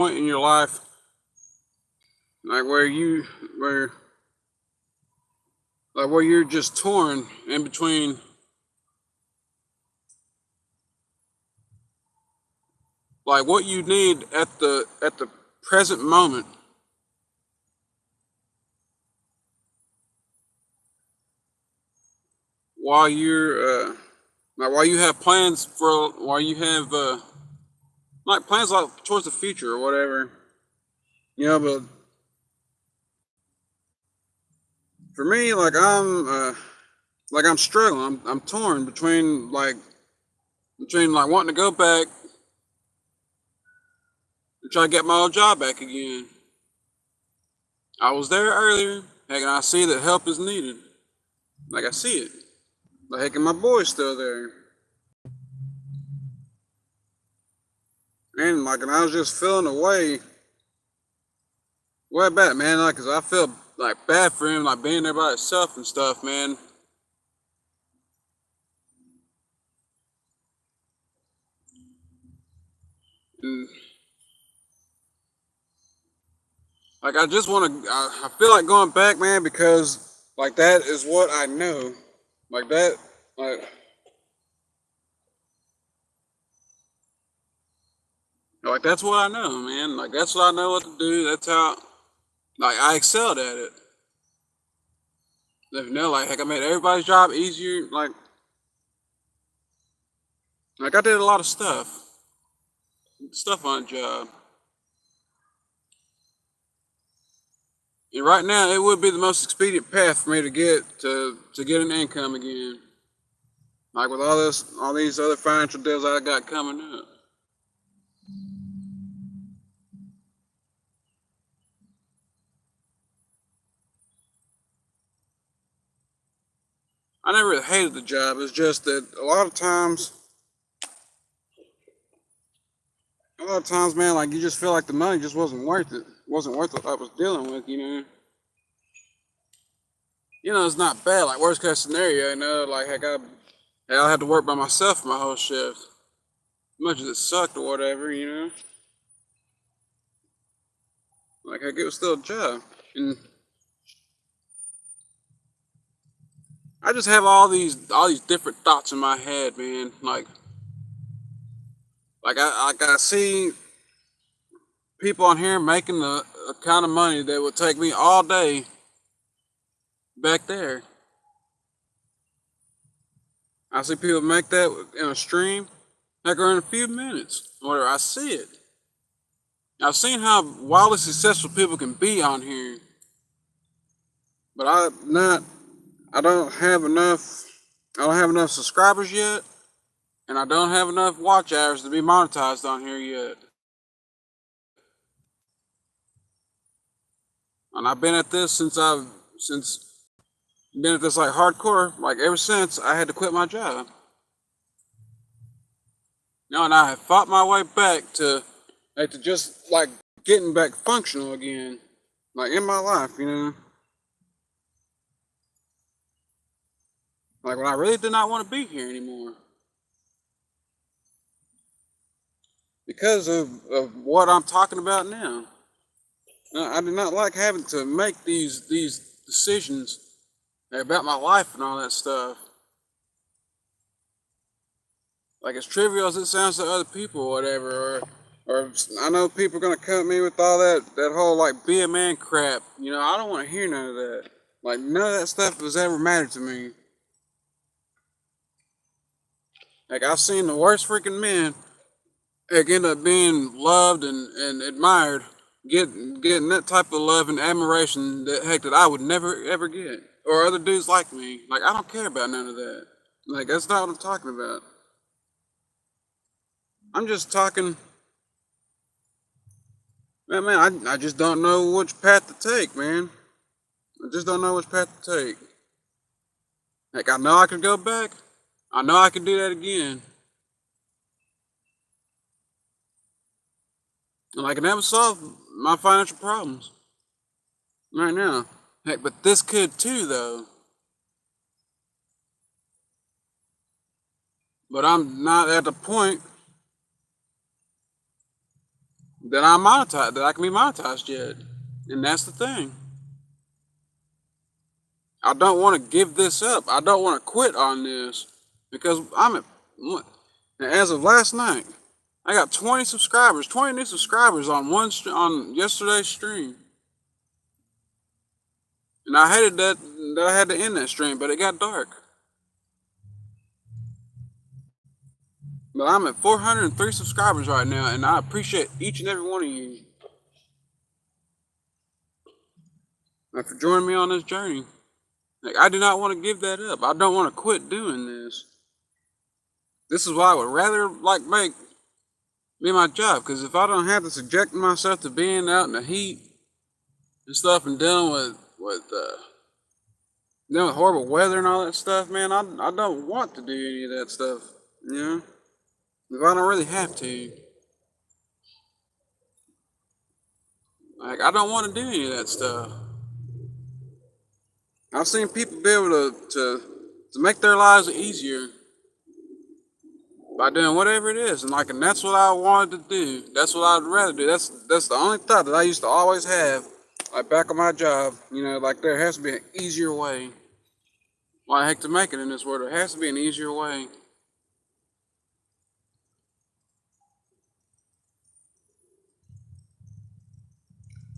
point in your life, like where where you're just torn in between, like what you need at the present moment, while you're while you have plans for while you have like plans like towards the future or whatever, but for me, like I'm struggling. I'm torn between like wanting to go back and try to get my old job back again. I was there earlier. Heck, and I see that help is needed. Like I see it. Like heck, and my boy's still there. And I was just feeling way back, man. Like, cause I feel like bad for him, like being there by himself and stuff, man. And like, I just want to. I feel like going back, man, because like that is what I know. Like that, like like that's what I know, man. Like that's what I know what to do. That's how like I excelled at it. Like heck, I made everybody's job easier. Like I did a lot of stuff on a job. And right now, it would be the most expedient path for me to get an income again. Like with all these other financial deals I got coming up. I never really hated the job. It's just that a lot of times, man, like you just feel like the money just wasn't worth it. Wasn't worth what I was dealing with, It's not bad. Like worst case scenario, like heck, I had to work by myself for my whole shift. As much as it sucked or whatever, Like heck, it was still a job. And I just have all these different thoughts in my head, man. Like I see people on here making the kind of money that would take me all day back there. I see people make that in a stream, like or in a few minutes, whatever. I see it. I've seen how wildly successful people can be on here, but I don't have enough. I don't have enough subscribers yet, and I don't have enough watch hours to be monetized on here yet. And I've been at this since been at this like hardcore, like ever since I had to quit my job. And I have fought my way back to just like getting back functional again, like in my life. Like when I really did not want to be here anymore because of what I'm talking about now. I did not like having to make these decisions about my life and all that stuff. Like as trivial as it sounds to other people or whatever, or I know people are gonna come at me with all that whole like be a man crap. I don't want to hear none of that. Like none of that stuff has ever mattered to me. Like I've seen the worst freaking men like end up being loved and admired, getting that type of love and admiration that I would never ever get. Or other dudes like me. Like I don't care about none of that. Like that's not what I'm talking about. I'm just talking man, I just don't know which path to take, man. I just don't know which path to take. Like I know I could go back. I know I could do that again. And I can never solve my financial problems right now. Heck, but this could too though. But I'm not at the point that I'm monetized, that I can be monetized yet. And that's the thing. I don't want to give this up. I don't want to quit on this because I'm at, as of last night, I got 20 subscribers, 20 new subscribers on on yesterday's stream. And I hated that I had to end that stream, but it got dark. But I'm at 403 subscribers right now, and I appreciate each and every one of you for joining me on this journey. Like, I do not want to give that up. I don't want to quit doing this. This is why I would rather make be my job, because if I don't have to subject myself to being out in the heat and stuff and dealing with horrible weather and all that stuff, man, I don't want to do any of that stuff, you know? If I don't really have to. Like, I don't want to do any of that stuff. I've seen people be able to make their lives easier by doing whatever it is, and that's what I wanted to do. That's what I'd rather do. That's the only thought that I used to always have, like back on my job. You know, like there has to be an easier way. Why the heck to make it in this world? There has to be an easier way.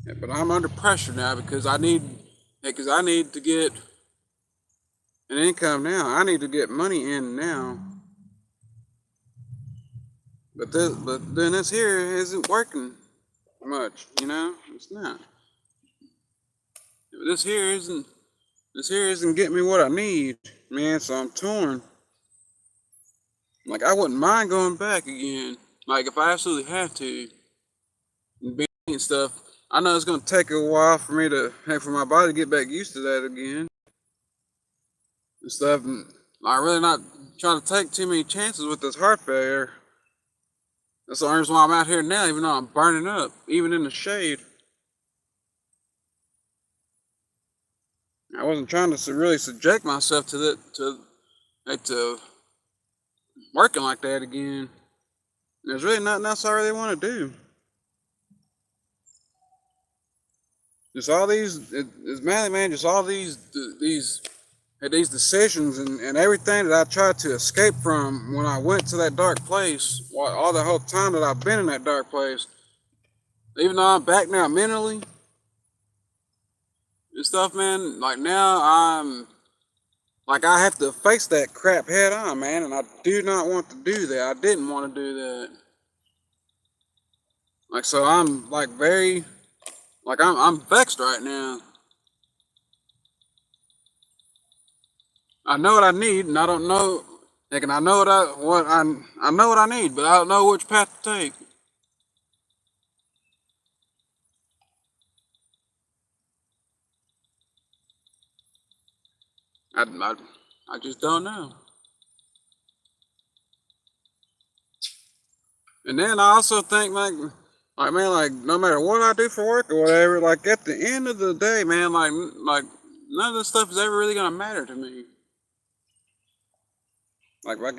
Yeah, but I'm under pressure now because I need to get an income now. I need to get money in now. But then this here isn't working much, you know? It's not. This here isn't getting me what I need, man, so I'm torn. Like, I wouldn't mind going back again. Like, if I absolutely have to. And stuff. I know it's gonna take a while for my body to get back used to that again. And stuff. And I'm really not trying to take too many chances with this heart failure. That's the only reason why I'm out here now, even though I'm burning up, even in the shade. I wasn't trying to really subject myself to working like that again. There's really nothing else I really want to do. Just all these, it's mainly, man, just all these decisions and everything that I tried to escape from when I went to that dark place, all the whole time that I've been in that dark place, even though I'm back now mentally and stuff, man, like now I have to face that crap head on, man, and I do not want to do that. I didn't want to do that. Like, so I'm I'm vexed right now. I know what I need, and I don't know. Like, and I know I know what I need, but I don't know which path to take. I just don't know. And then I also think man, no matter what I do for work or whatever, like at the end of the day, man, like none of this stuff is ever really gonna matter to me. Like if I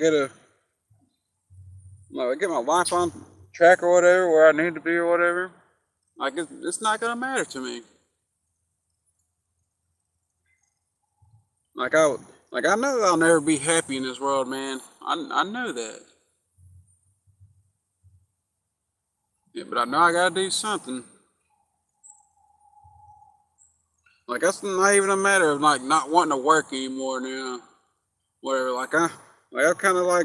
get my life on track or whatever, where I need to be or whatever, like it's not gonna matter to me. Like I know I'll never be happy in this world, man. I know that. Yeah, but I know I gotta do something. Like that's not even a matter of like not wanting to work anymore now. Whatever. I've kind of I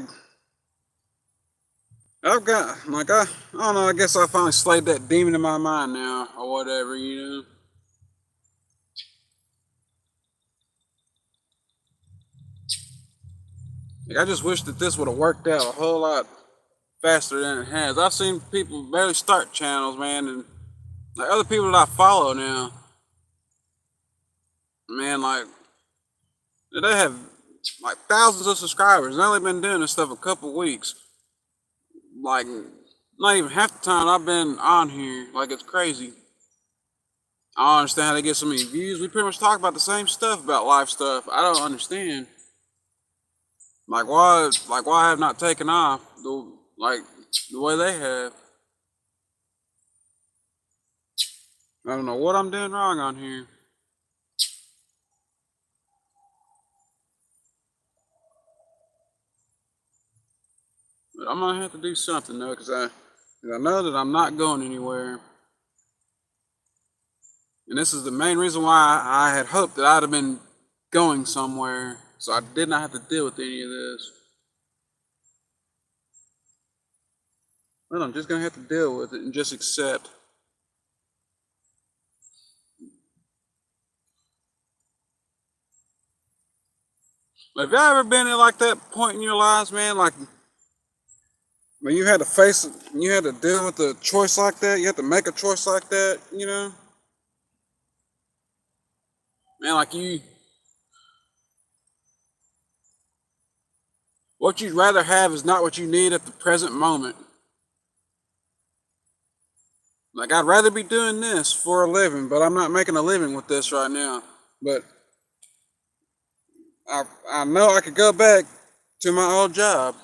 don't know. I guess I finally slayed that demon in my mind now, or whatever, you know. Like I just wish that this would have worked out a whole lot faster than it has. I've seen people barely start channels, man, and like other people that I follow now, man, like they have like thousands of subscribers. They've only been doing this stuff a couple weeks. Like not even half the time I've been on here. Like it's crazy. I don't understand how they get so many views. We pretty much talk about the same stuff about life stuff. I don't understand. Like why I have not taken off the way they have. I don't know what I'm doing wrong on here. But I'm gonna have to do something though, because I know that I'm not going anywhere. And this is the main reason why I had hoped that I'd have been going somewhere, so I did not have to deal with any of this. Well, I'm just gonna have to deal with it and just accept. But have y'all ever been in like that point in your lives, man? Like when you had to face it, you had to deal with a choice like that, you had to make a choice like that, you know? Man, like what you'd rather have is not what you need at the present moment. Like I'd rather be doing this for a living, but I'm not making a living with this right now. But I know I could go back to my old job,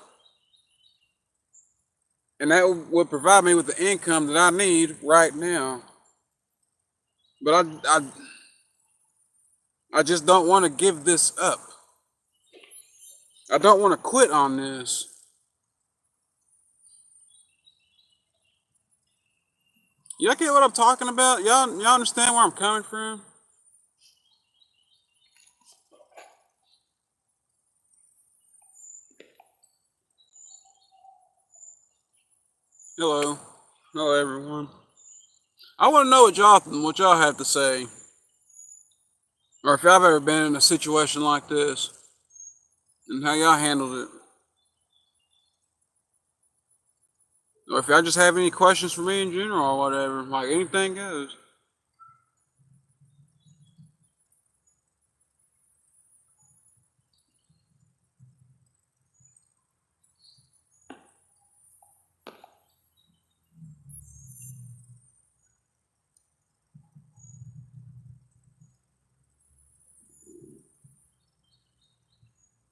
and that would provide me with the income that I need right now. But I just don't want to give this up. I don't want to quit on this. Y'all get what I'm talking about? Y'all understand where I'm coming from? Hello. Hello everyone. I want to know what y'all have to say. Or if y'all have ever been in a situation like this and how y'all handled it. Or if y'all just have any questions for me in general or whatever. Like anything goes.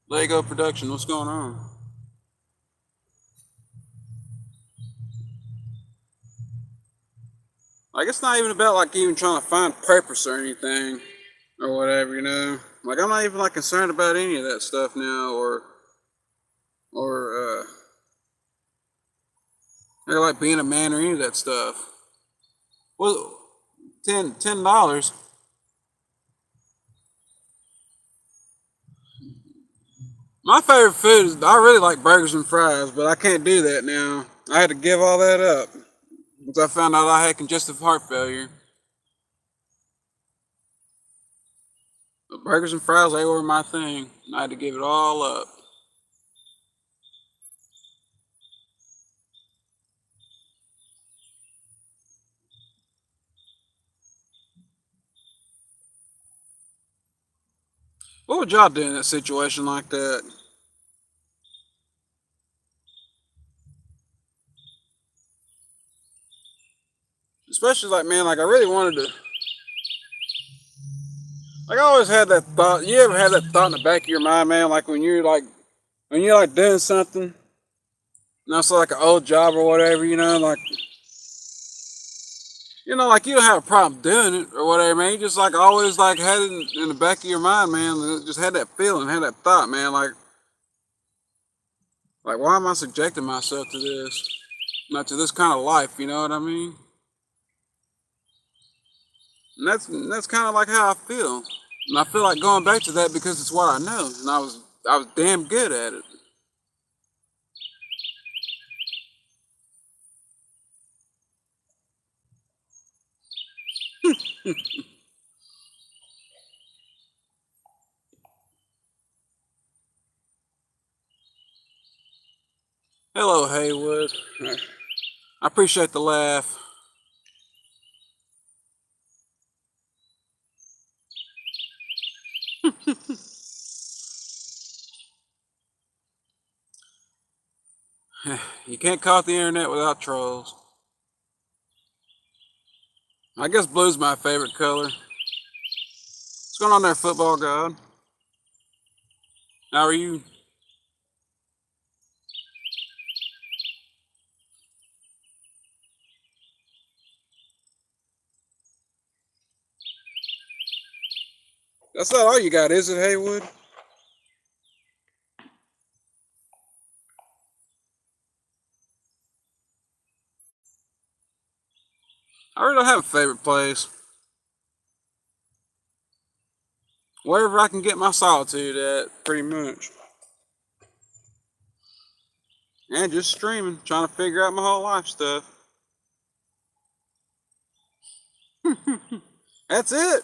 Lego production, what's going on? Like it's not even about like even trying to find purpose or anything or whatever, you know. Like I'm not even like concerned about any of that stuff now or or like being a man or any of that stuff. Well, $10. My favorite food is I really like burgers and fries, but I can't do that now. I had to give all that up once I found out I had congestive heart failure. But burgers and fries, they were my thing. I had to give it all up. What would y'all do in a situation like that? Especially like man, like I really wanted to. Like I always had that thought. You ever had that thought in the back of your mind, man? Like when you're like doing something, and it's like an old job or whatever, you know, like like you don't have a problem doing it or whatever, man. You just like always like had it in the back of your mind, man. And just had that feeling, had that thought, man. Like why am I subjecting myself to this? Not to this kind of life, you know what I mean? And that's kind of like how I feel. And I feel like going back to that because it's what I know, and I was damn good at it. Hello, Haywood. I appreciate the laugh. You can't call it the internet without trolls. I guess blue's my favorite color. What's going on there, football god? How are you? That's not all you got, is it, Haywood? I really don't have a favorite place. Wherever I can get my solitude at, pretty much. And just streaming, trying to figure out my whole life stuff. That's it.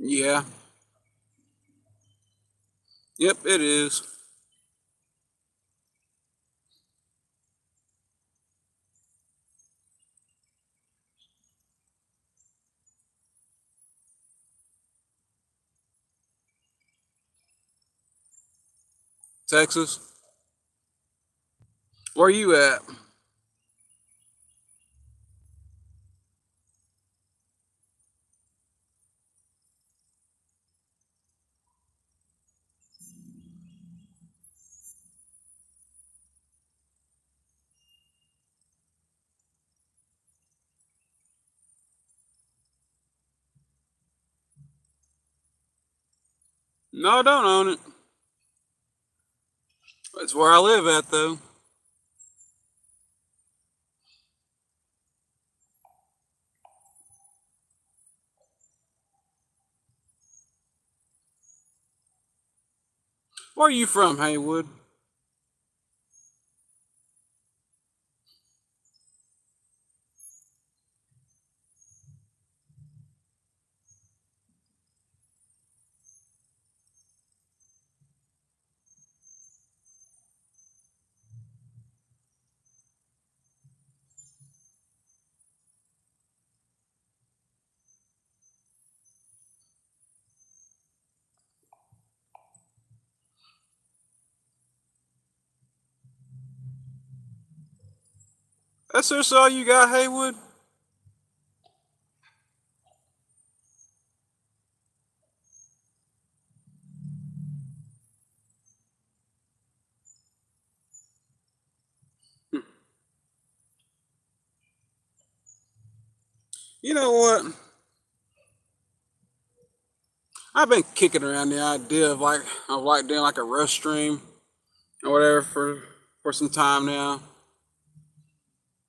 Yeah. Yep, it is. Texas. Where you at? No, I don't own it. It's where I live at, though. Where are you from, Haywood? That's just all you got, Haywood? You know what? I've been kicking around the idea of like doing like a roast stream or whatever for some time now.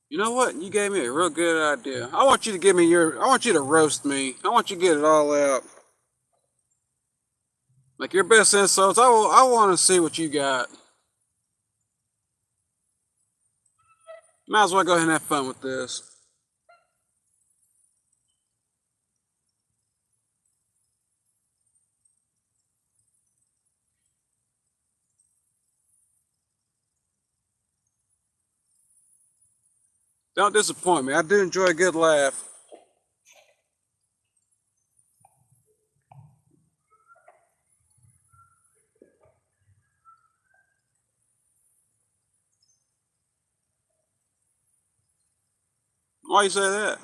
You know what? You gave me a real good idea. I want you to give me your. I want you to roast me. I want you to get it all out. Like your best insults. I want to see what you got. Might as well go ahead and have fun with this. Don't disappoint me. I do enjoy a good laugh. Why you say that?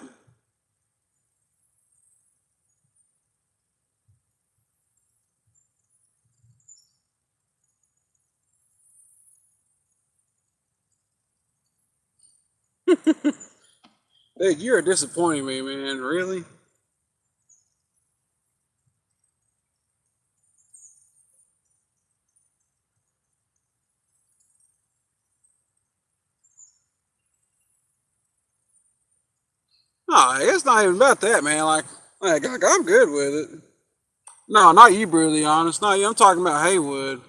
Dude, you're disappointing me, man. Really? No, it's not even about that, man. Like I'm good with it. No, not you, brutally honest. Not you. I'm talking about Haywood.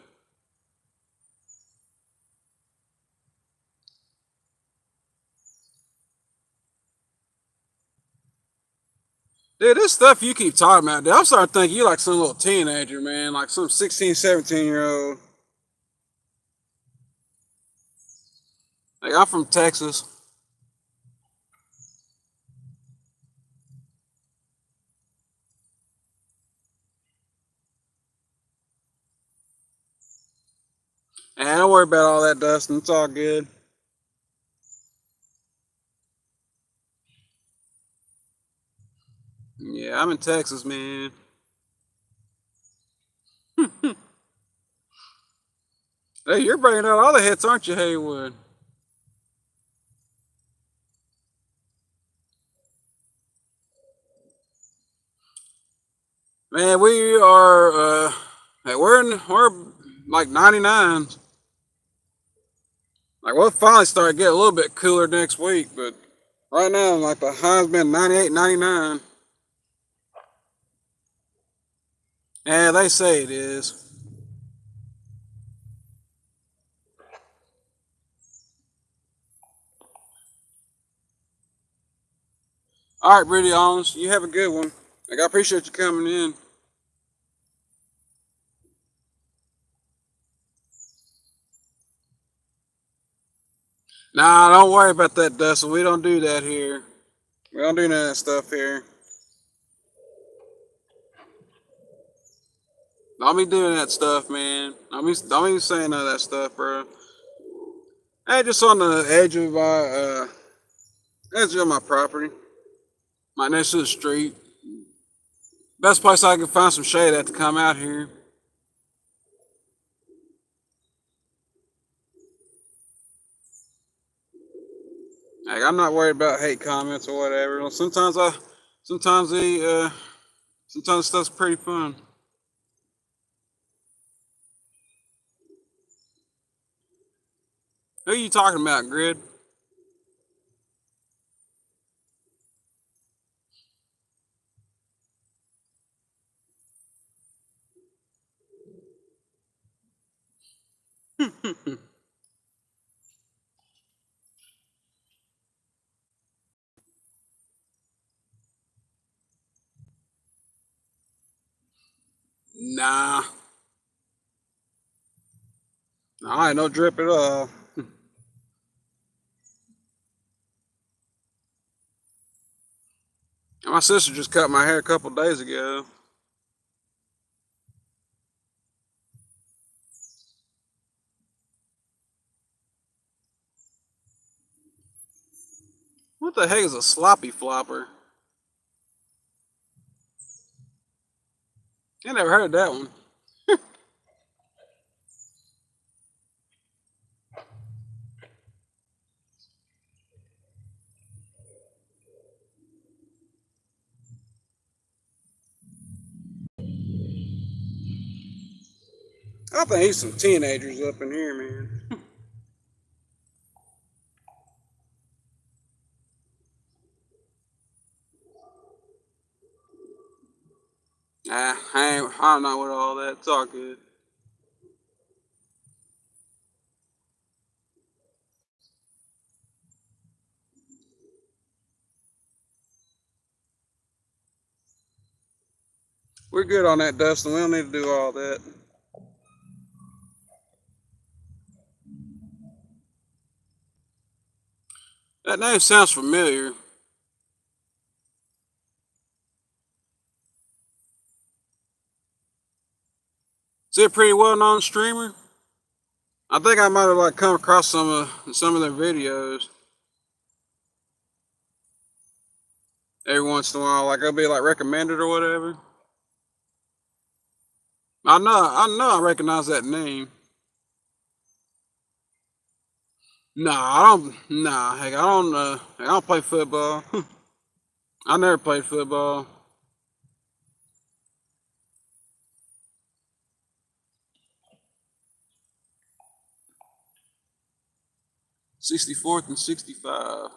Dude, this stuff you keep talking about, dude, I'm starting to think you like some little teenager, man. Like some 16, 17 year old. Like, I'm from Texas. And don't worry about all that, Dustin. It's all good. Yeah, I'm in Texas, man. Hey, you're bringing out all the hits, aren't you, Haywood? Man, we are. Hey, we're like 99. Like we'll finally start getting a little bit cooler next week, but right now, like the high's been 98, 99. Yeah, they say it is. All right, Brittany Owens, you have a good one. Like I appreciate you coming in. Nah, don't worry about that, Dustin. We don't do that here. We don't do none of that stuff here. Don't be doing that stuff, man. Don't be saying none of that stuff, bro. Hey, just on the edge of my property, my next to the street. Best place I can find some shade at to come out here. Like I'm not worried about hate comments or whatever. Sometimes sometimes stuff's pretty fun. Who are you talking about, Grid? Nah, I ain't no drip at all. My sister just cut my hair a couple days ago. What the heck is a sloppy flopper? I never heard of that one. I think he's some teenagers up in here, man. I'm not with all that. It's all good. We're good on that, Dustin. We don't need to do all that. That name sounds familiar. Is he a pretty well-known streamer? I think I might have like come across some of their videos every once in a while. Like it'll be like recommended or whatever. I recognize that name. Nah, I don't. Nah, heck, I don't. I don't play football. I never played football. 64th and 65.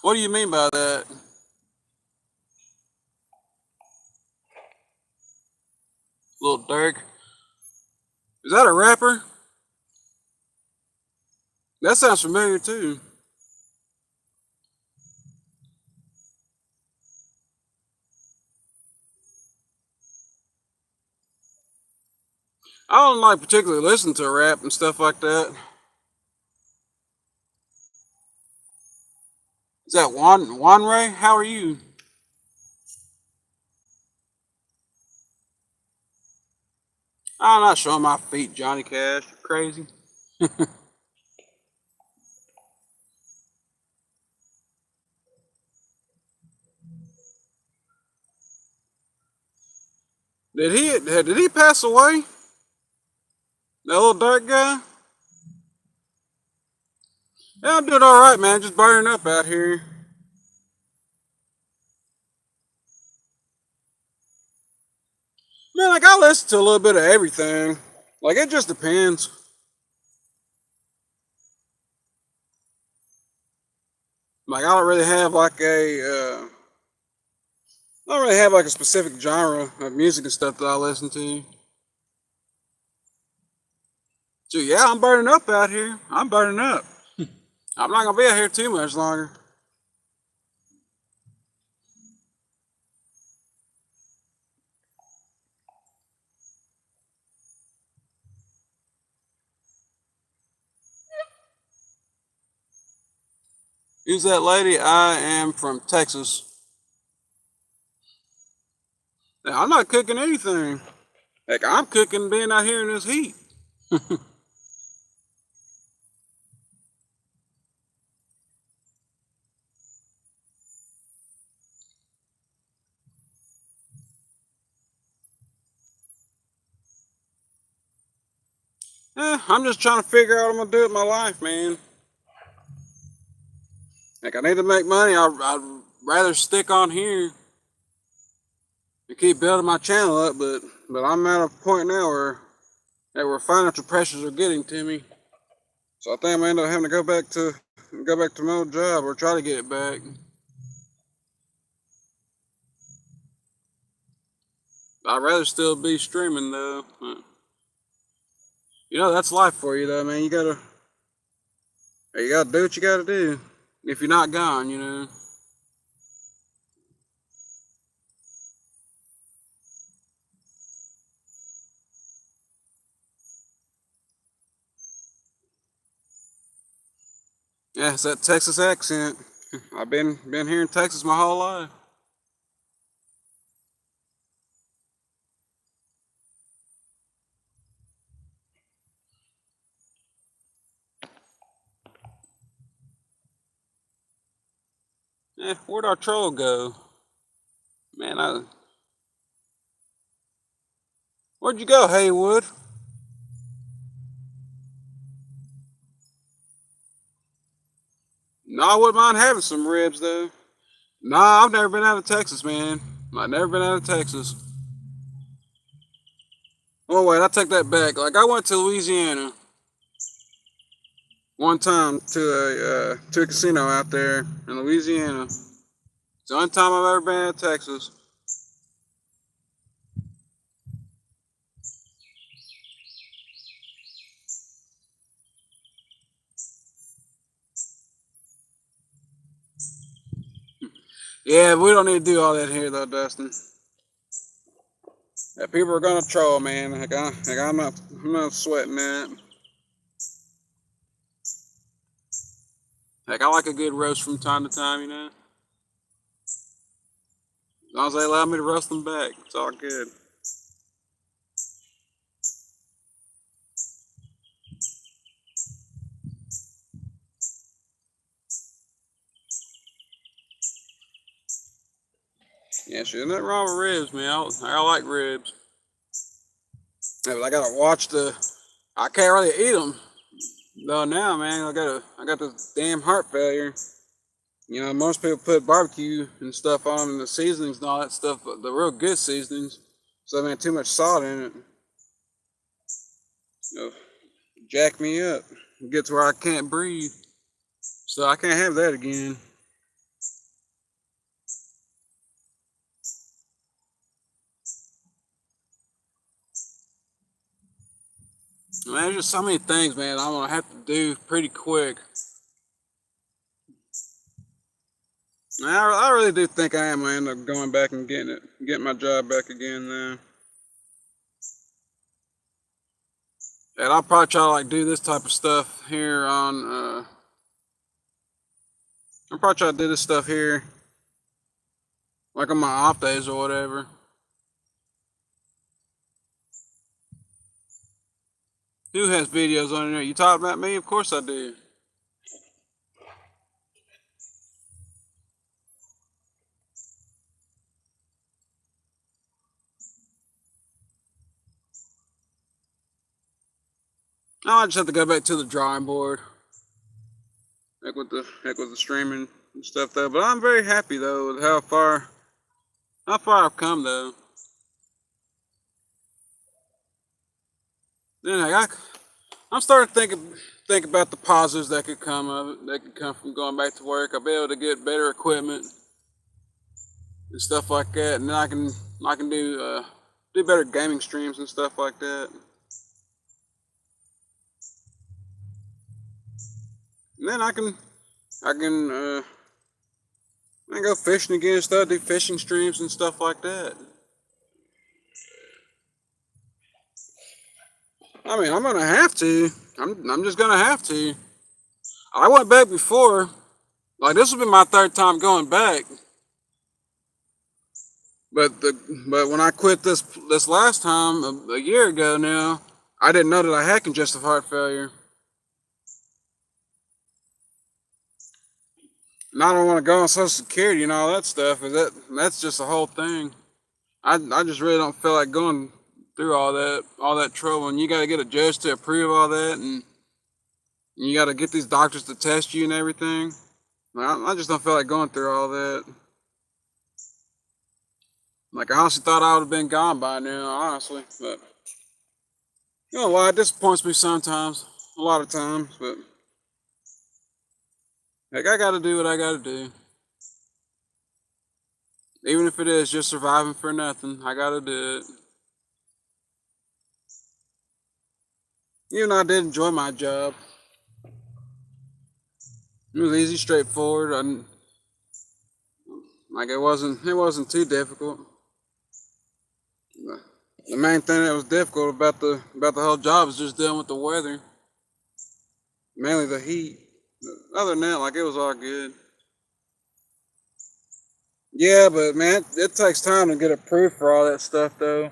What do you mean by that? Little Dirk. Is that a rapper? That sounds familiar too. I don't like particularly listen to rap and stuff like that. Is that Juan Ray? How are you? I'm not showing my feet, Johnny Cash. You're crazy. Did he pass away? That little dark guy? Yeah, I'm doing all right, man. Just burning up out here. Man, like I listen to a little bit of everything. Like it just depends. Like I don't really have like I don't really have like a specific genre of music and stuff that I listen to. So yeah, I'm burning up out here. I'm burning up. I'm not gonna be out here too much longer. Who's that lady? I am from Texas. Now, I'm not cooking anything. Heck, I'm cooking being out here in this heat. I'm just trying to figure out what I'm gonna do with my life, man. Like I need to make money. I'd rather stick on here and keep building my channel up, but I'm at a point now where financial pressures are getting to me. So I think I'm gonna end up having to go back to my old job or try to get it back. I'd rather still be streaming though. That's life for you though, man. You gotta do what you gotta do. If you're not gone. Yeah, it's that Texas accent. I've been here in Texas my whole life. Yeah, where'd our troll go? Man, where'd you go, Haywood? No, I wouldn't mind having some ribs though. Nah, I've never been out of Texas, man. I've never been out of Texas. Oh wait, I take that back. Like I went to Louisiana one time to a casino out there in Louisiana. It's the only time I've ever been out of Texas. Yeah, we don't need to do all that here though, Dustin. Yeah, people are gonna troll, man. I'm not sweating that. Heck, I like a good roast from time to time. As long as they allow me to roast them back, it's all good. Yeah, sure, nothing wrong with ribs, man. I like ribs. Yeah, but I gotta watch the. I can't really eat them though now, man. I got this damn heart failure. Most people put barbecue and stuff on them and the seasonings and all that stuff, but the real good seasonings. So I mean, too much salt in it, you know, jack me up. It gets where I can't breathe. So I can't have that again. Man, there's just so many things, man, I'm gonna have to do pretty quick. I really do think I am gonna end up going back and getting my job back again now. And I'll probably try to like do this type of stuff here on. I'll probably try to do this stuff here, like on my off days or whatever. Who has videos on there? You talking about me? Of course I do. Now I just have to go back to the drawing board. Heck with the streaming and stuff though. But I'm very happy though with how far I've come though. Then I'm starting to think about the positives that could come of it. That could come from going back to work. I'll be able to get better equipment and stuff like that, and then I can do better gaming streams and stuff like that. And then I can I go fishing again and stuff, do fishing streams and stuff like that. I mean, I'm gonna have to. I'm just gonna have to. I went back before. Like this will be my third time going back. But when I quit this last time a year ago now, I didn't know that I had congestive heart failure. And I don't want to go on Social Security and all that stuff. That's just the whole thing. I just really don't feel like going through all that trouble. And you got to get a judge to approve all that, and you got to get these doctors to test you and everything. I just don't feel like going through all that. Like I honestly thought I would have been gone by now, honestly. But you know why? It disappoints me sometimes, a lot of times. But like I got to do what I got to do. Even if it is just surviving for nothing, I got to do it. Even though I did enjoy my job, it was easy, straightforward. Like it wasn't too difficult. The main thing that was difficult about the whole job is just dealing with the weather, mainly the heat. But other than that, like it was all good. Yeah, but man, it takes time to get approved for all that stuff though.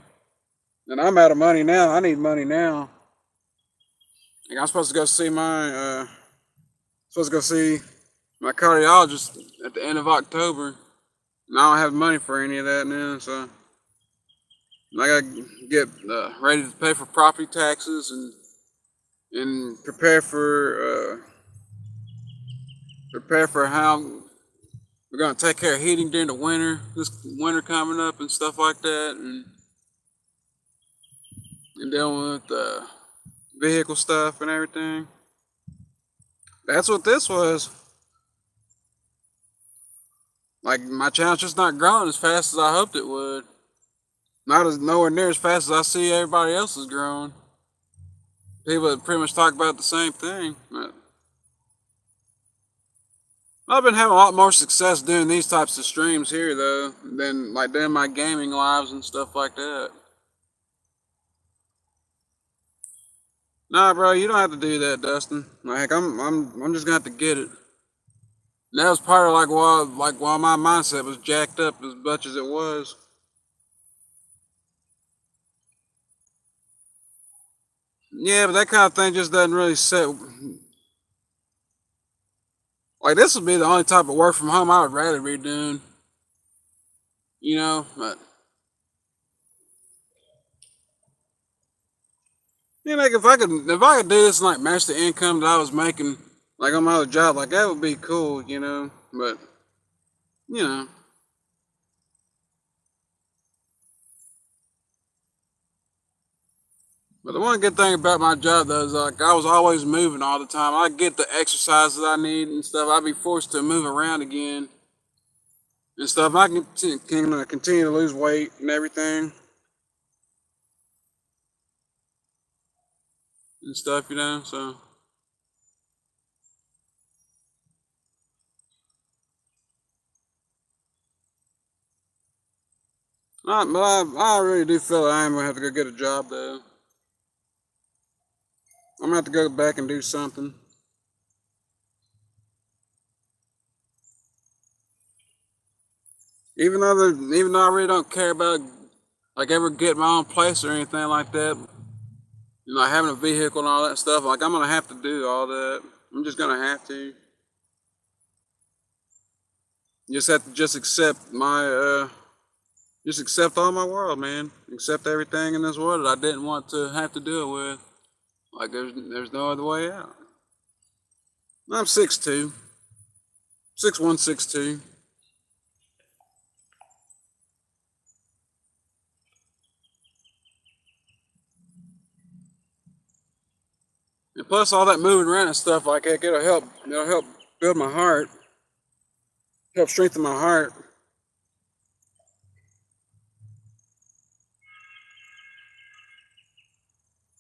And I'm out of money now. I need money now. Like I'm supposed to go see my cardiologist at the end of October. And I don't have money for any of that now, so I gotta get ready to pay for property taxes and prepare for how we're gonna take care of heating during the winter. This winter coming up and stuff like that, and dealing with vehicle stuff and everything. That's what this was. Like my channel's just not growing as fast as I hoped it would. Not as nowhere near as fast as I see everybody else is growing. People that pretty much talk about the same thing. But I've been having a lot more success doing these types of streams here though than like doing my gaming lives and stuff like that. Nah, bro, you don't have to do that, Dustin. Like I'm just gonna have to get it. And that was part of why my mindset was jacked up as much as it was. Yeah, but that kind of thing just doesn't really set. Like this would be the only type of work from home I would rather be doing. You know, but you know, like if I could do this and like match the income that I was making like on my other job, like that would be cool. You know, but you know. But the one good thing about my job though is like I was always moving all the time. I get the exercise that I need and stuff. I'd be forced to move around again and stuff. I can continue to lose weight and everything and stuff, you know. So, but I really do feel like I am gonna have to go get a job though. I'm gonna have to go back and do something. Even though I really don't care about like ever getting my own place or anything like that, you know, having a vehicle and all that stuff, like I'm gonna have to do all that. I'm just gonna have to. You just have to just accept all my world, man. Accept everything in this world that I didn't want to have to deal with. Like there's no other way out. I'm 6'2", 6'1", 6'2". And plus all that moving around and stuff like that, it'll help build my heart, help strengthen my heart.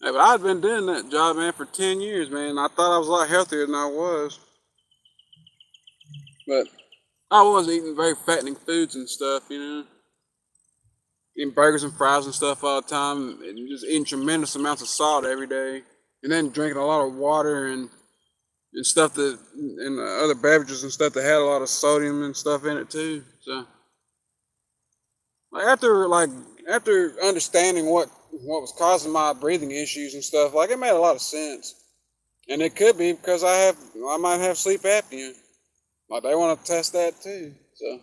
Hey, but I'd been doing that job, man, for 10 years, man. I thought I was a lot healthier than I was. But I was eating very fattening foods and stuff, eating burgers and fries and stuff all the time, and just eating tremendous amounts of salt every day, and then drinking a lot of water and stuff and other beverages and stuff that had a lot of sodium and stuff in it too. So, after understanding what was causing my breathing issues and stuff, like it made a lot of sense, and it could be because I might have sleep apnea. Like they want to test that too. So,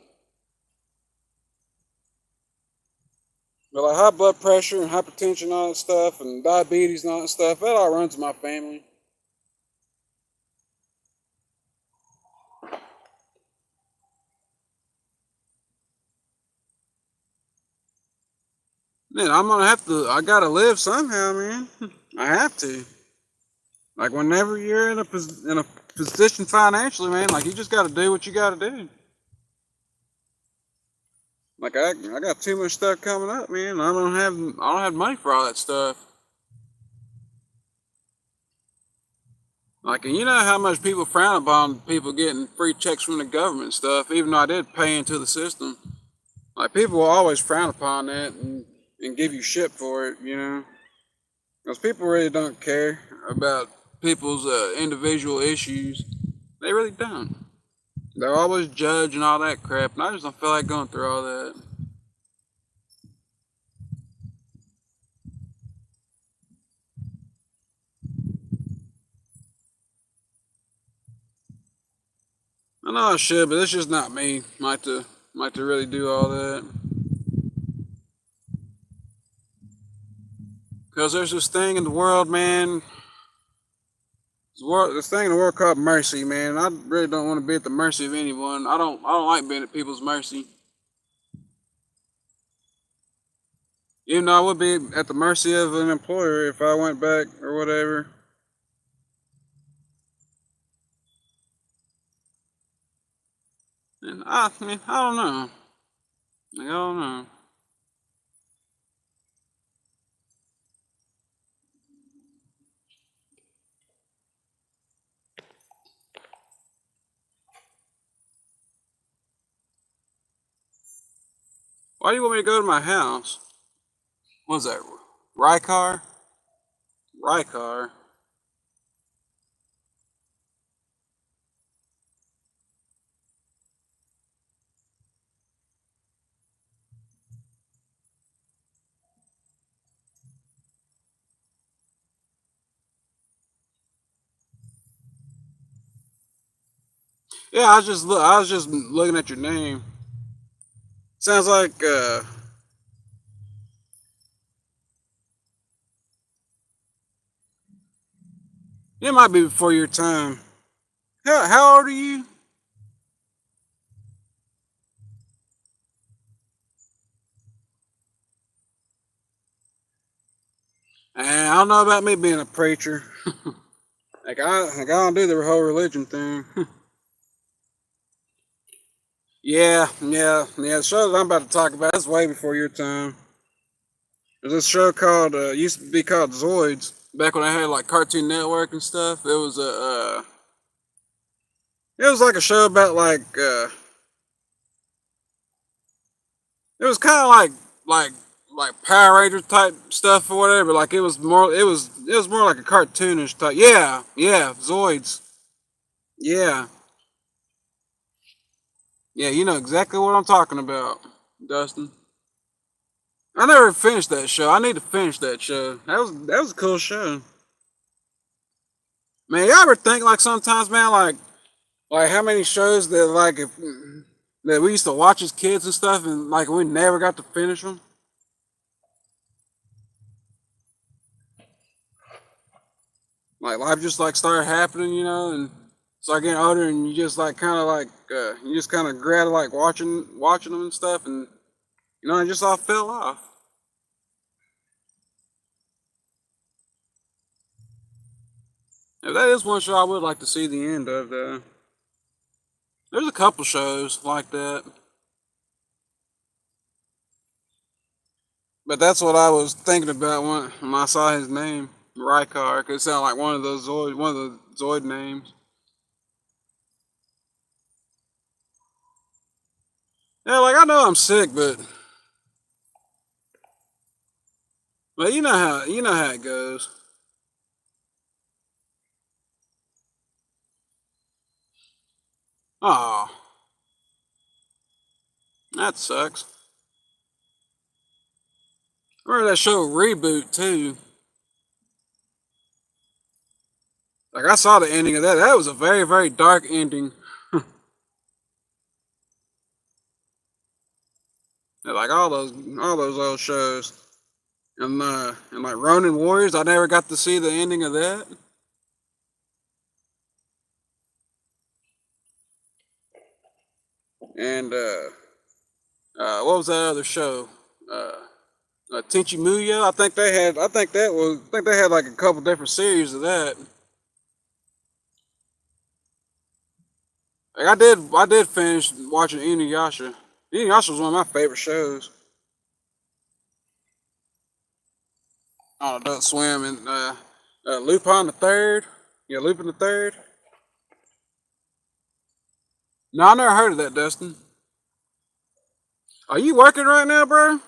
but like high blood pressure and hypertension and all that stuff, and diabetes and all that stuff, that all runs in my family. Man, I gotta live somehow, man. I have to. Like whenever you're in a position financially, man, like you just gotta do what you gotta do. Like I got too much stuff coming up, man. I don't have money for all that stuff. Like, and you know how much people frown upon people getting free checks from the government and stuff, even though I did pay into the system. Like people will always frown upon that and give you shit for it, because people really don't care about people's individual issues. They really don't. They're always judge and all that crap, and I just don't feel like going through all that. I know I should, but it's just not me. Might to really do all that. Because there's this thing in the world, man. This thing in the world called mercy, man. I really don't want to be at the mercy of anyone. I don't like being at people's mercy. Even though I would be at the mercy of an employer if I went back or whatever. And I mean, I don't know. I don't know. Why do you want me to go to my house? What's that? Rycar? Rycar. Yeah, I was just looking at your name. Sounds like it might be before your time. How old are you? I don't know about me being a preacher. Like I don't do the whole religion thing. Yeah. The show that I'm about to talk about is way before your time. There's this show called used to be called Zoids back when I had like Cartoon Network and stuff. It was like a show about it was kind of like Power Rangers type stuff or whatever. Like it was more like a cartoonish type. Yeah, Zoids. Yeah, yeah. You know exactly what I'm talking about, Dustin. I never finished that show. I need to finish that show. That was a cool show. Man, you ever think like sometimes, man, like how many shows that like if that we used to watch as kids and stuff, and like we never got to finish them. Like life just like started happening, you know, and start getting older, and you just like kind of like you just kind of grad like watching them and stuff, and you know, it just all fell off. Yeah, that is one show I would like to see the end of, though. There's a couple shows like that, but that's what I was thinking about when I saw his name, Rykar. 'Cause it sounded like one of the Zoid names. Yeah, like I know I'm sick, but you know how it goes. Oh, that sucks. Remember that show Reboot too? Like I saw the ending of that. That was a very very dark ending. Yeah, like all those old shows. And like Ronin Warriors, I never got to see the ending of that. And what was that other show? Uh, Tenchi Muyo. I think they had like a couple different series of that. Like I did finish watching Inuyasha. Inuyasha was one of my favorite shows on Adult Swim, and Lupin the Third. Yeah, Lupin the Third. No, I never heard of that, Dustin. Are you working right now, bro?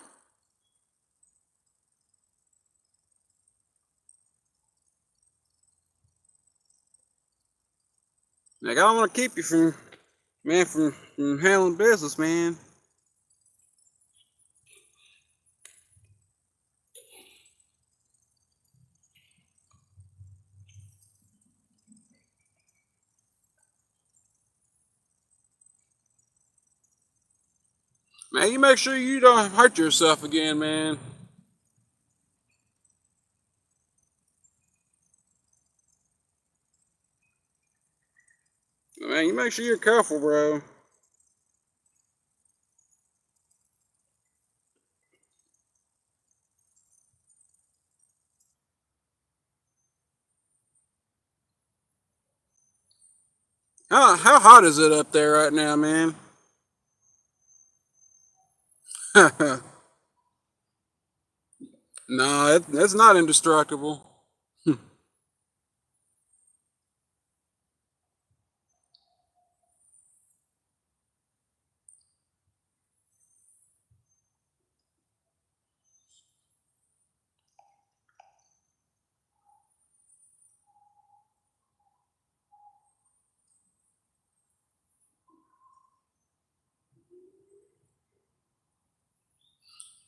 Like I don't want to keep you from handling business, man. Man, you make sure you don't hurt yourself again, man. Man, you make sure you're careful, bro. How hot is it up there right now, man? No, it's not indestructible.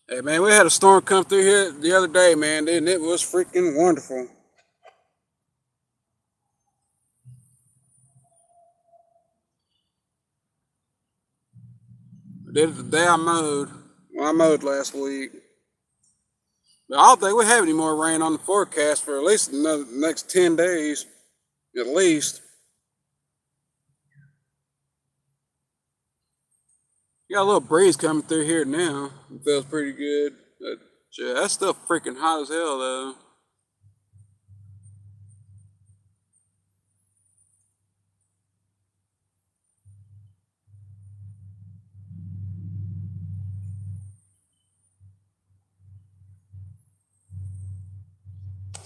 Hey, man, we had a storm come through here the other day, man, and it was freaking wonderful. I did it the day I mowed. Well, I mowed last week. But I don't think we have any more rain on the forecast for at least another next 10 days, at least. You got a little breeze coming through here now. It feels pretty good. But yeah, that's still freaking hot as hell, though.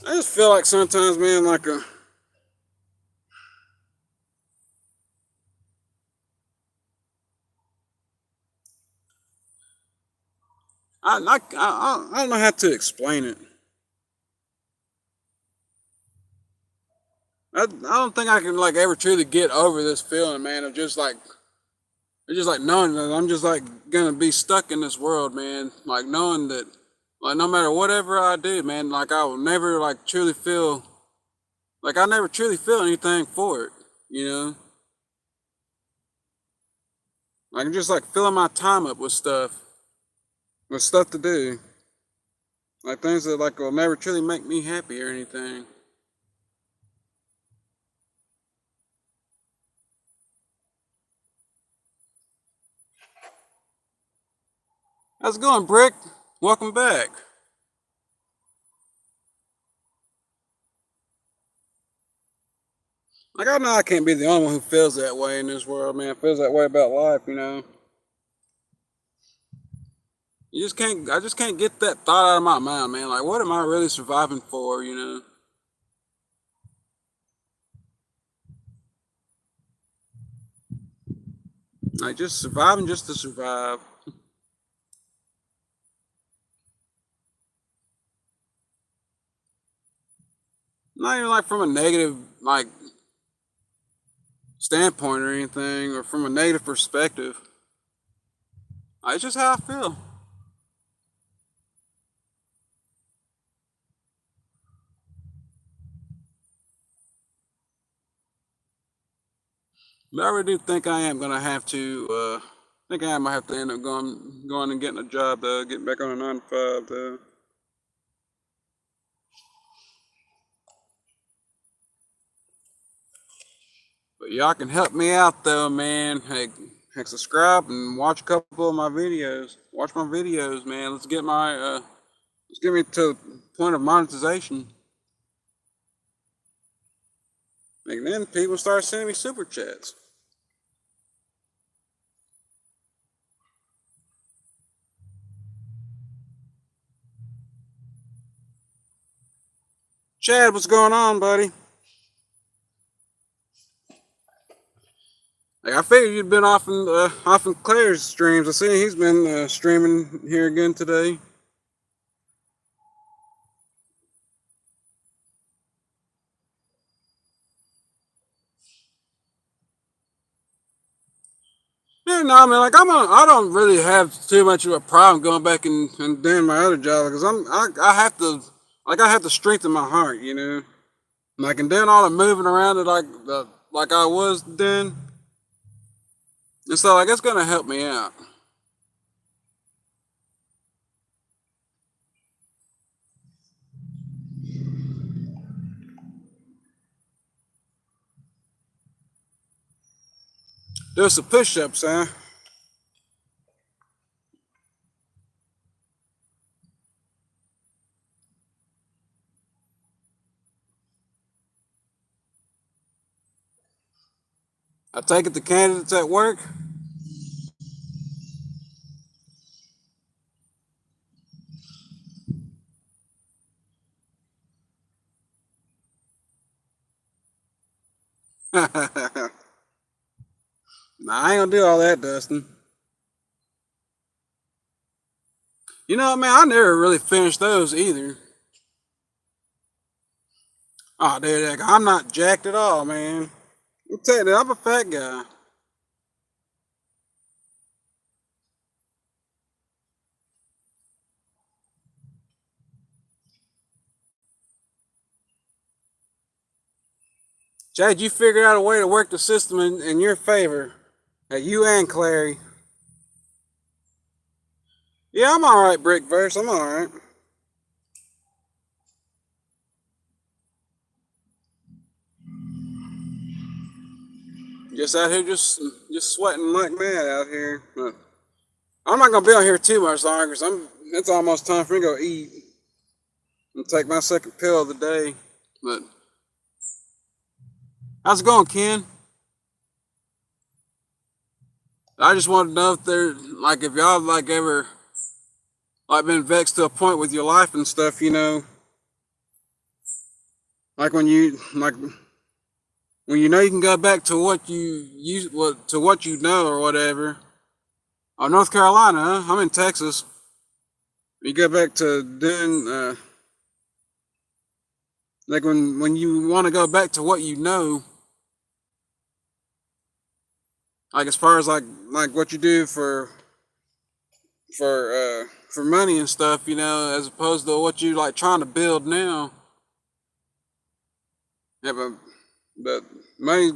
I just feel like sometimes, man, I don't know how to explain it. I don't think I can like ever truly get over this feeling, man, of just like it's just like knowing that I'm just like gonna be stuck in this world, man. Like knowing that like no matter whatever I do, man, like I will never like truly feel like I never truly feel anything for it, you know? Like I'm just like filling my time up with stuff to do. Like things that like will never truly make me happy or anything. How's it going, Brick? Welcome back. Like, I know I can't be the only one who feels that way in this world, man. Feels that way about life, you know. You just can't. I just can't get that thought out of my mind, man. Like, what am I really surviving for, you know? Like, just surviving just to survive. Not even like from a negative like standpoint or anything, or from a negative perspective. Like, it's just how I feel. But I really do think I am gonna have to. Think I might have to end up going and getting a job, though, getting back on a 9 to 5, though. But y'all can help me out though, man. Hey, subscribe and watch a couple of my videos. Watch my videos, man. Let's get me to the point of monetization. And then people start sending me super chats. Chad, what's going on, buddy? Like, I figured you'd been off in Claire's streams. I see he's been streaming here again today. Yeah, no, I mean, like I don't really have too much of a problem going back and doing my other job because I have to I have to strengthen my heart, you know. Like, and doing all the moving around it like I was doing, and so like it's gonna help me out. Do some push-ups, huh? I take it the candidates at work. Nah, I ain't gonna do all that, Dustin. You know, man, I never really finished those either. Oh, dude, like, I'm not jacked at all, man. I'm telling you, I'm a fat guy. Chad, you figured out a way to work the system in your favor. You and Clary. Yeah, I'm all right, Brickverse. I'm all right. Just out here, just sweating like mad out here. But I'm not gonna be out here too much longer because It's almost time for me to go eat and take my second pill of the day. But how's it going, Ken? I just wanted to know if there, like, if y'all like ever like been vexed to a point with your life and stuff, you know, like when you know you can go back to what you know or whatever. Oh, North Carolina, huh? I'm in Texas. You go back to doing like when you want to go back to what you know, like as far as like what you do for money and stuff, you know, as opposed to what you like trying to build now. Yeah, but money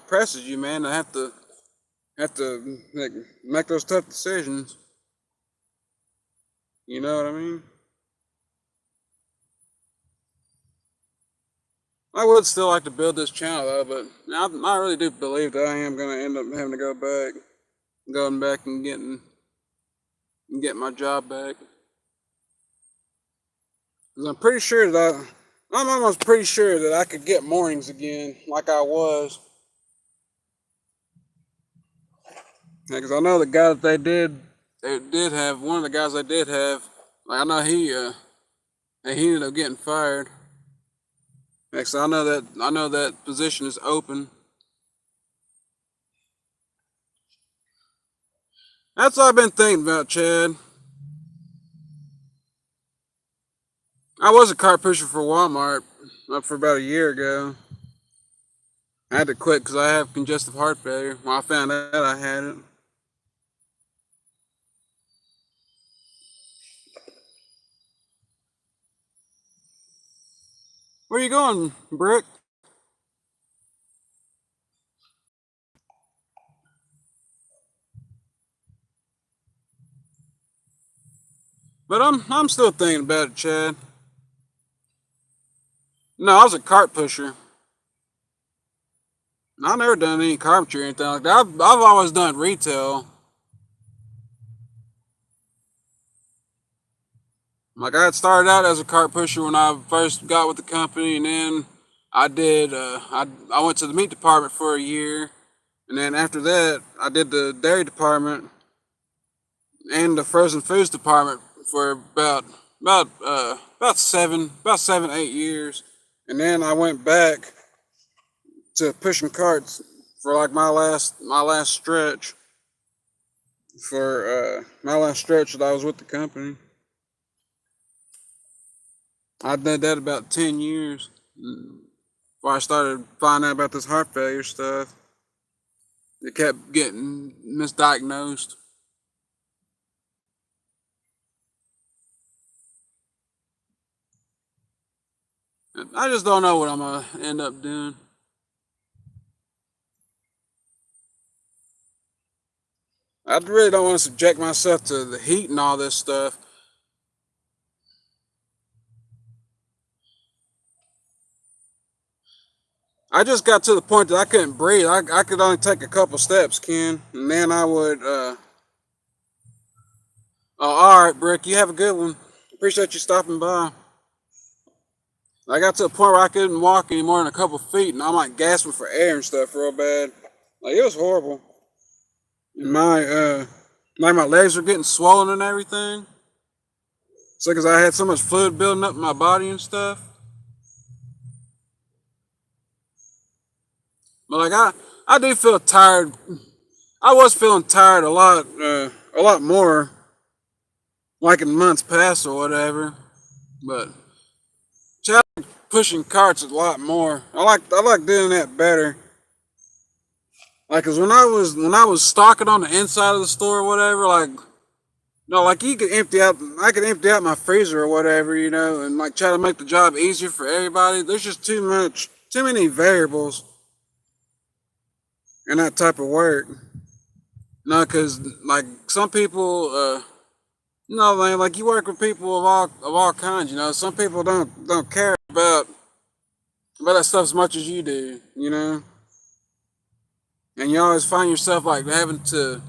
presses you, man. To have to like, make those tough decisions. You know what I mean? I would still like to build this channel though, but I really do believe that I am gonna end up having to going back and getting and get my job back. 'Cause I'm pretty sure that I'm almost pretty sure that I could get mornings again, like I was. Because I know the guy that they did have one of the guys they did have. Like I know he ended up getting fired. Next, I know that position is open. That's what I've been thinking about, Chad. I was a cart pusher for Walmart up for about a year ago. I had to quit because I have congestive heart failure. When I found out I had it. Where you going, Brick? But I'm still thinking about it, Chad. No, I was a cart pusher. I never done any carpentry or anything like that. I've always done retail. Like I had started out as a cart pusher when I first got with the company, and then I did. I went to the meat department for a year, and then after that, I did the dairy department and the frozen foods department for about 7 8 years, and then I went back to pushing carts for like my last stretch my last stretch that I was with the company. I did that about 10 years before I started finding out about this heart failure stuff. It kept getting misdiagnosed. I just don't know what I'm gonna end up doing. I really don't want to subject myself to the heat and all this stuff. I just got to the point that I couldn't breathe. I could only take a couple steps, Ken, and then I would. Oh, all right, Brick. You have a good one. Appreciate you stopping by. I got to a point where I couldn't walk any more than a couple feet, and I'm like gasping for air and stuff real bad. Like it was horrible. And my legs were getting swollen and everything. So, because I had so much fluid building up in my body and stuff. But like I do feel tired. I was feeling tired a lot more, like in months past or whatever. But pushing carts a lot more. I like doing that better. Like, cause when I was stocking on the inside of the store or whatever, like no, like I could empty out my freezer or whatever, and like try to make the job easier for everybody. There's just too many variables in that type of work. No, cause like some people, no, man, like you work with people of all kinds. Some people don't care about that stuff as much as you do. And you always find yourself like having to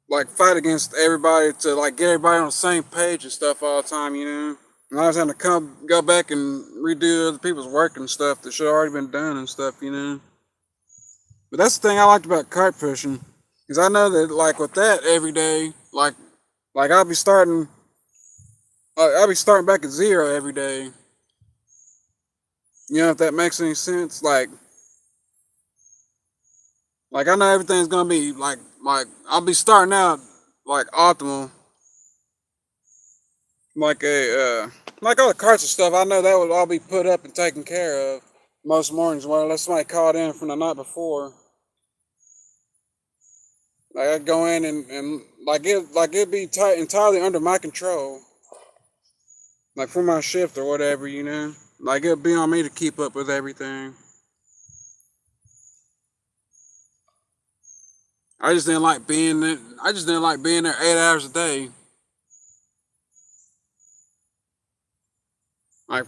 like fight against everybody to like get everybody on the same page and stuff all the time. And I was having to go back and redo other people's work and stuff that should have already been done and stuff. But that's the thing I liked about kart pushing, because I know that like with that every day, like I'll be starting back at zero every day. If that makes any sense, like I know everything's gonna be like I'll be starting out like optimal, like all the carts and stuff. I know that would all be put up and taken care of most mornings, well, unless somebody called in from the night before. Like I'd go in and it'd be entirely under my control, like for my shift or whatever. Like it'd be on me to keep up with everything. I just didn't like being there. I just didn't like being there 8 hours a day. Like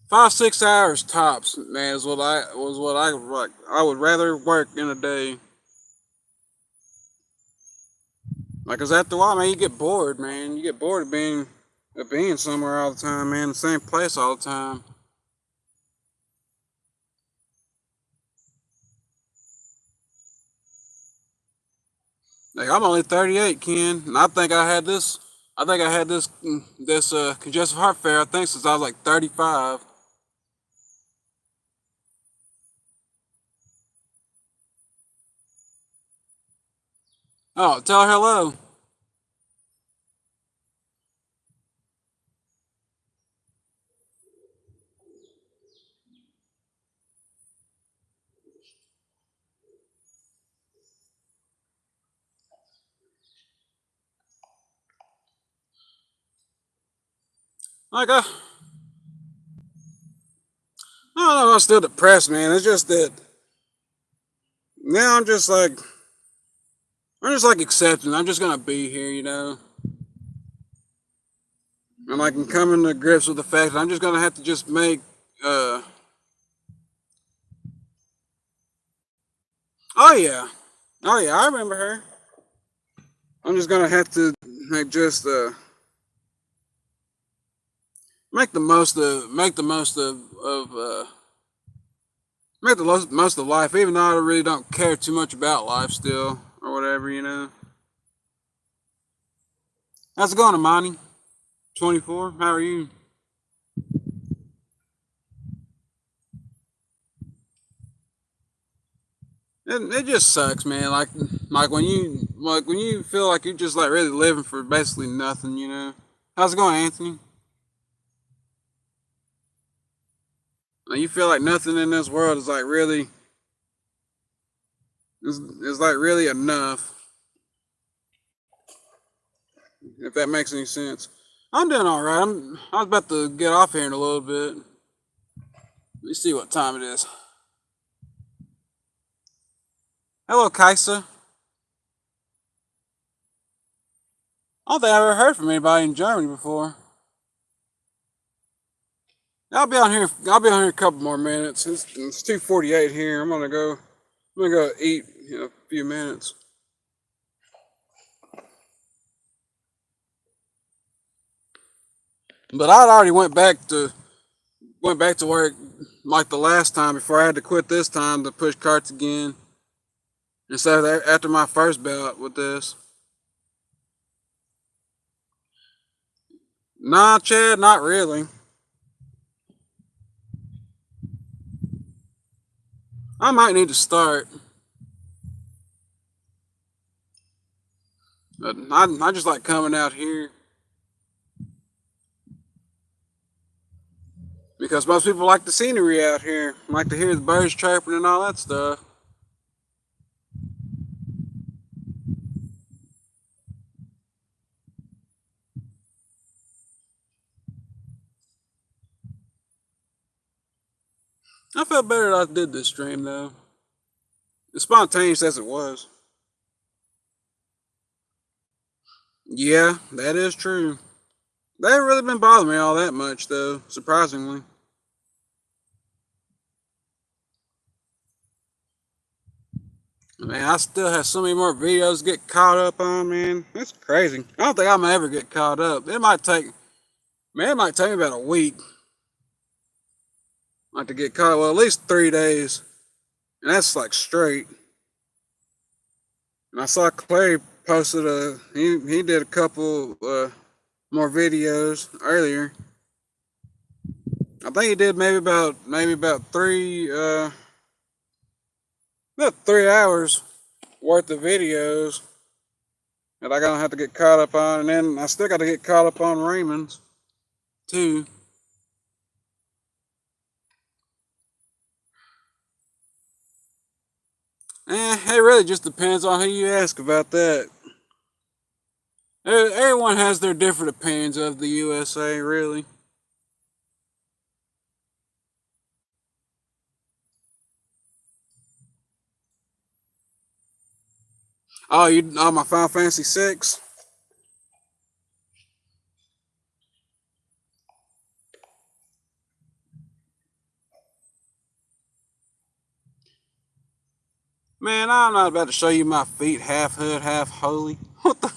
5 6 hours tops, man, is what I like. I would rather work in a day. Like, cause after a while, man, you get bored, man. You get bored of being somewhere all the time, man. The same place all the time. Like, I'm only 38, Ken, and I think I had this. I think I had this congestive heart failure. I think since I was like 35. Oh, tell her hello. Like, I don't know. I'm still depressed, man. It's just that now I'm just like accepting. I'm just gonna be here, you know. And I can come into grips with the fact that I'm just gonna have to just make. Uh, oh yeah, oh yeah, I remember her. I'm just gonna have to like just make the most of make the most of life, even though I really don't care too much about life still or whatever, you know. How's it going, Amani? 24. How are you? It just sucks, man. Like when you feel like you're just like really living for basically nothing, you know. How's it going, Anthony? Like, you feel like nothing in this world is like really is like really enough, if that makes any sense. I'm doing all right. I was about to get off here in a little bit. Let me see what time it is. Hello, Kaisa. I don't think I've ever heard from anybody in Germany before. I'll be on here. I'll be on here a couple more minutes. It's 2:48 here. I'm gonna go eat in a few minutes. But I'd already went back to work like the last time before I had to quit this time to push carts again. And so after my first bout with this, nah, Chad, not really. I might need to start, but I just like coming out here because most people like the scenery out here, like to hear the birds chirping and all that stuff. I felt better that I did this stream though, as spontaneous as it was. Yeah, that is true. They haven't really been bothering me all that much though, surprisingly. Man, I still have so many more videos to get caught up on, man. It's crazy. I don't think I'm gonna ever get caught up. It might take me about a week, like to get caught. Well, at least 3 days, and that's like straight. And I saw Clay posted he did a couple more videos earlier. I think he did maybe about 3 hours worth of videos that I gotta have to get caught up on, and then I still got to get caught up on Raymond's too. It really just depends on who you ask about that. Everyone has their different opinions of the USA, really. Oh, my Final Fantasy 6. Man, I'm not about to show you my feet half hood, half holy. What the?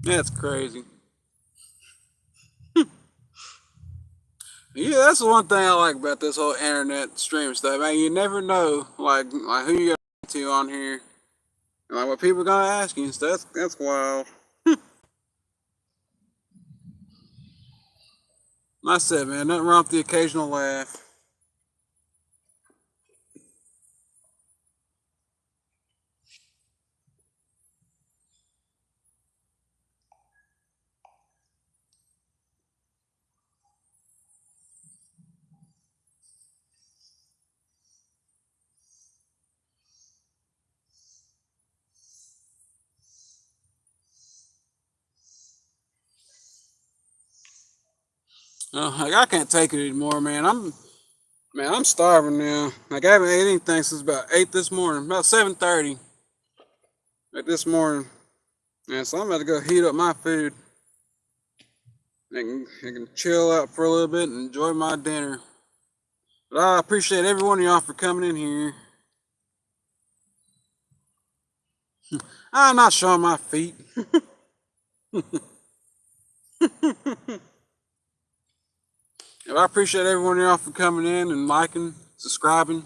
That's crazy. Yeah, that's the one thing I like about this whole internet stream stuff. Man, you never know, like who you got to on here, and like what people are gonna ask you and stuff. That's wild. Like I said, man, nothing wrong with the occasional laugh. Like I can't take it anymore, man. I'm starving now. Like I haven't ate anything since about 8 this morning, about 7:30, like this morning. And so I'm about to go heat up my food. I can chill out for a little bit and enjoy my dinner. But I appreciate every one of y'all for coming in here. I'm not showing my feet. I appreciate every one of y'all for coming in and liking, subscribing,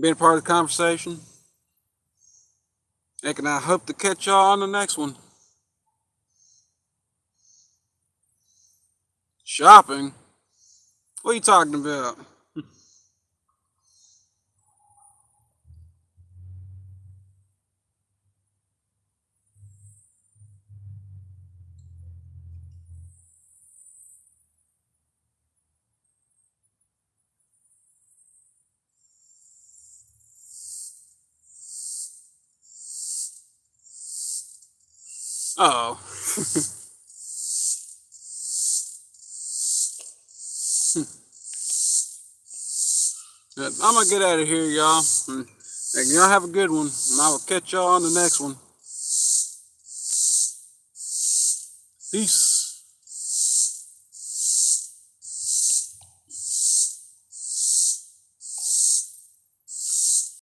being a part of the conversation. And I hope to catch y'all on the next one. Shopping? What are you talking about? Oh. I'm gonna get out of here, y'all. And y'all have a good one. And I will catch y'all on the next one. Peace.